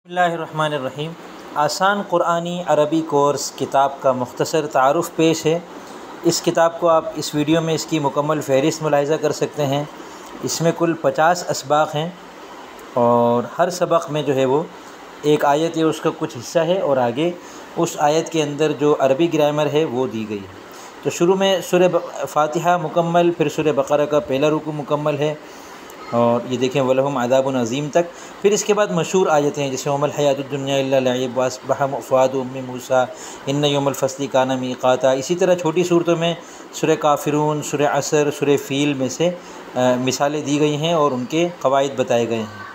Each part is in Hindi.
बिस्मिल्लाहिर्रहमानिर्रहीम। आसान क़ुरानी अरबी कोर्स किताब का मुख्तसर तारुफ़ पेश है। इस किताब को आप इस वीडियो में इसकी मुकम्मल फ़हरिस्त मुलाहिज़ा कर सकते हैं। इसमें कुल 50 असबाक़ हैं और हर सबक़ में जो है वो एक आयत है, उसका कुछ हिस्सा है और आगे उस आयत के अंदर जो अरबी ग्रामर है वो दी गई है। तो शुरू में सूरह फ़ातिहा मुकम्मल, फिर सूरह बक़रा का पहला रुकू मुकम्मल है और ये देखें वलहुम अज़ाबुन अज़ीम तक। फिर इसके बाद मशहूर आयतें हैं जैसे वमल हयातुद दुन्या इल्ला लइब वअस्बहा फ़ुआदु उम्मी मूसा इन्न यौमल फ़स्ली काना मीक़ाता। इसी तरह छोटी सूरतों में सूरह काफ़िरून, सूरह असर, सूरह फ़ील में से मिसालें दी गई हैं और उनके क़वाइद बताए गए हैं।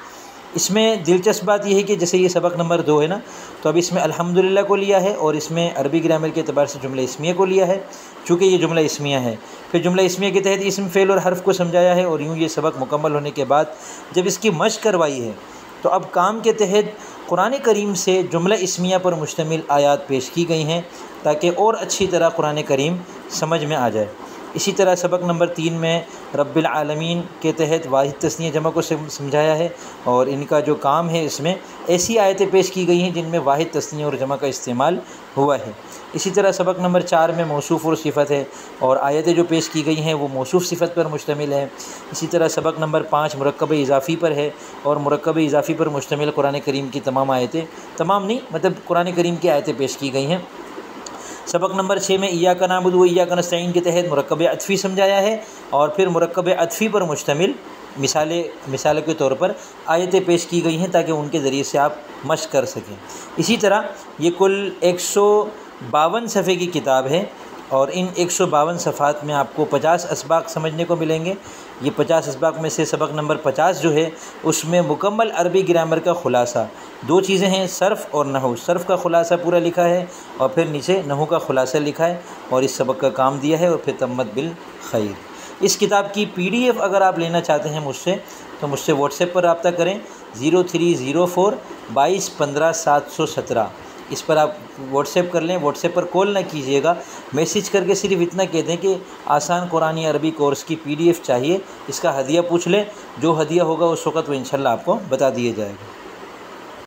इसमें दिलचस्प बात यह है कि जैसे ये सबक नंबर 2 है ना, तो अब इसमें अल्हम्दुलिल्लाह को लिया है और इसमें अरबी ग्रामर के अतबार से जुमला इस्मिया को लिया है, चूँकि ये जुमला इस्मिया है। फिर जुमला इस्मिया के तहत इसम, फ़ेल और हर्फ़ को समझाया है और यूँ ये सबक मुकम्मल होने के बाद जब इसकी मश्क़ करवाई है तो अब काम के तहत कुरान करीम से जुमला इस्मिया पर मुश्तमिल आयात पेश की गई हैं ताकि और अच्छी तरह कुरान करीम समझ में आ जाए। इसी तरह सबक नंबर 3 में रब्बिल आलमीन के तहत वाहिद तस्नीय जमा को समझाया है और इनका जो काम है इसमें ऐसी आयतें पेश की गई हैं जिनमें वाहिद तस्नीय और जमा का इस्तेमाल हुआ है। इसी तरह सबक नंबर 4 में मौसूफ़ और सिफ़त है और आयतें जो पेश की गई हैं वो मौसूफ़ सिफ़त पर मुश्तमिल है। इसी तरह सबक नंबर 5 मुरक्कब इज़ाफ़ी पर है और मुरक्कब इज़ाफ़ी पर मुश्तमिल कुरान करीम की तमाम आयतें, तमाम नहीं मतलब कुरान करीम की आयतें पेश की गई हैं। सबक नंबर 6 में इय्याका नअबुदु व इय्याका नस्तईन के तहत मुरक्कब अतफ़ी समझाया है और फिर मुरक्कब अतफ़ी पर मुश्तमिल मिसाल के तौर पर आयतें पेश की गई हैं ताकि उनके ज़रिए से आप मश्क़ कर सकें। इसी तरह ये कुल 152 सफ़े की किताब है और इन 152 सफ़ात में आपको 50 असबाक़ समझने को मिलेंगे। ये 50 असबाक़ में से सबक नंबर 50 जो है उसमें मुकम्मल अरबी ग्रामर का ख़ुलासा, 2 चीज़ें हैं, सर्फ़ और नहू। सर्फ़ का ख़ुलासा पूरा लिखा है और फिर नीचे नहू का ख़ुलासा लिखा है और इस सबक का काम दिया है और फिर तम्मत बिल खैर। इस किताब की PDF अगर आप लेना चाहते हैं मुझसे तो मुझसे व्हाट्सएप पर रब्ता करें 0304 22 15 717। इस पर आप व्हाट्सएप कर लें। व्हाट्सएप पर कॉल ना कीजिएगा, मैसेज करके सिर्फ इतना कह दें कि आसान कुरानी अरबी कोर्स की PDF चाहिए, इसका हदिया पूछ लें। जो हदिया होगा उस वक़्त वो इंशाल्लाह आपको बता दिया जाएगा।